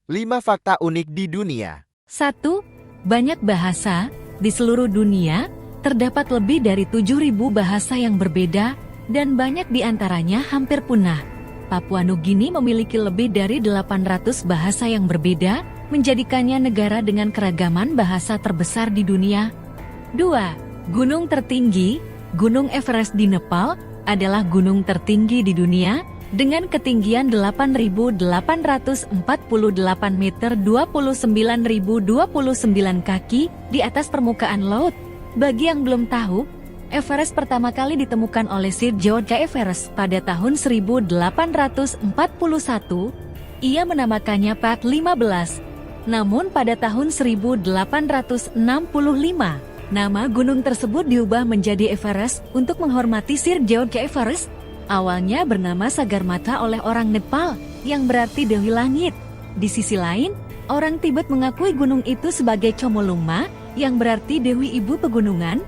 5 fakta unik di dunia. 1. Banyak bahasa. Di seluruh dunia, terdapat lebih dari 7.000 bahasa yang berbeda, dan banyak di antaranya hampir punah. Papua Nugini memiliki lebih dari 800 bahasa yang berbeda, menjadikannya negara dengan keragaman bahasa terbesar di dunia. 2. Gunung tertinggi. Gunung Everest di Nepal adalah gunung tertinggi di dunia, dengan ketinggian 8.848 meter 29.029 kaki di atas permukaan laut. Bagi yang belum tahu, Everest pertama kali ditemukan oleh Sir George Everest pada tahun 1841. Ia menamakannya Pak 15. Namun pada tahun 1865, nama gunung tersebut diubah menjadi Everest untuk menghormati Sir George Everest. Awalnya bernama Sagarmatha oleh orang Nepal, yang berarti Dewi Langit. Di sisi lain, orang Tibet mengakui gunung itu sebagai Chomolungma, yang berarti Dewi Ibu Pegunungan.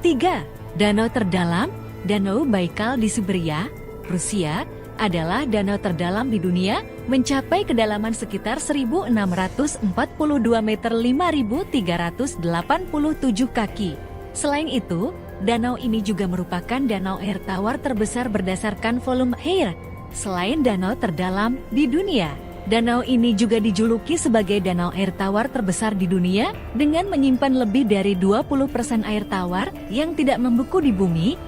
3. Danau terdalam. Danau Baikal di Siberia, Rusia, adalah danau terdalam di dunia, mencapai kedalaman sekitar 1.642 meter 5.387 kaki. Selain itu, danau ini juga merupakan danau air tawar terbesar berdasarkan volume air. Selain danau terdalam di dunia, danau ini juga dijuluki sebagai danau air tawar terbesar di dunia dengan menyimpan lebih dari 20% air tawar yang tidak membeku di bumi.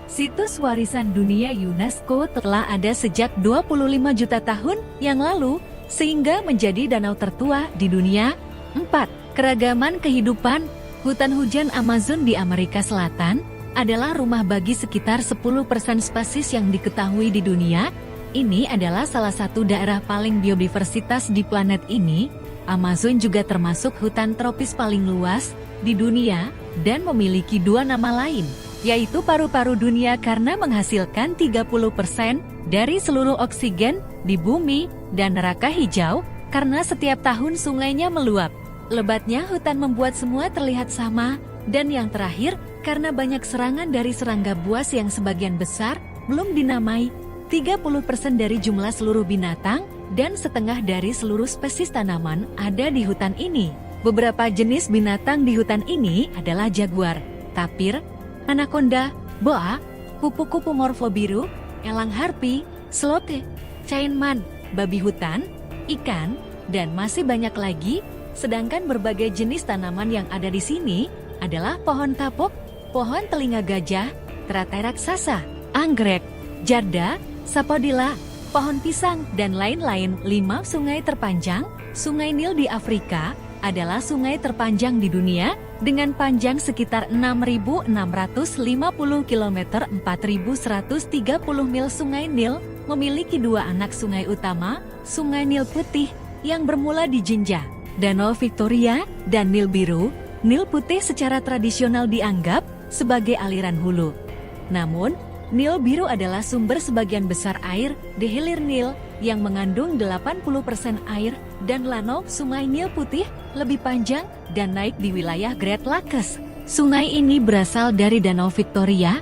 Situs warisan dunia UNESCO telah ada sejak 25 juta tahun yang lalu, sehingga menjadi danau tertua di dunia. 4. Keragaman kehidupan. Hutan hujan Amazon di Amerika Selatan adalah rumah bagi sekitar 10% spesies yang diketahui di dunia. Ini adalah salah satu daerah paling biodiversitas di planet ini. Amazon juga termasuk hutan tropis paling luas di dunia dan memiliki 2 nama lain, yaitu paru-paru dunia karena menghasilkan 30% dari seluruh oksigen di bumi, dan neraka hijau karena setiap tahun sungainya meluap. Lebatnya hutan membuat semua terlihat sama, dan yang terakhir, karena banyak serangan dari serangga buas yang sebagian besar belum dinamai. 30% dari jumlah seluruh binatang dan setengah dari seluruh spesies tanaman ada di hutan ini. Beberapa jenis binatang di hutan ini adalah jaguar, tapir, anaconda, boa, kupu-kupu morfo biru, elang harpi, sloth, cainman, babi hutan, ikan, dan masih banyak lagi. Sedangkan berbagai jenis tanaman yang ada di sini adalah pohon kapok, pohon telinga gajah, teratai raksasa, anggrek, jarda, sapodila, pohon pisang, dan lain-lain. 5 sungai terpanjang. Sungai Nil di Afrika adalah sungai terpanjang di dunia dengan panjang sekitar 6.650 km 4.130 mil. Sungai Nil memiliki 2 anak sungai utama, Sungai Nil Putih yang bermula di Jinja, Danau Victoria, dan Nil Biru. Nil Putih secara tradisional dianggap sebagai aliran hulu. Namun, Nil Biru adalah sumber sebagian besar air di hilir Nil yang mengandung 80% air, dan Lanao, Sungai Nil Putih, lebih panjang dan naik di wilayah Great Lakes. Sungai ini berasal dari Danau Victoria,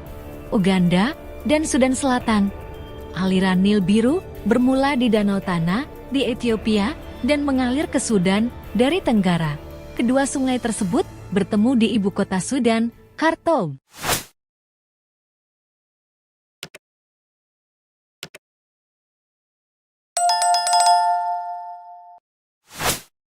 Uganda, dan Sudan Selatan. Aliran Nil Biru bermula di Danau Tana di Ethiopia dan mengalir ke Sudan dari Tenggara. Kedua sungai tersebut bertemu di ibu kota Sudan, Khartoum.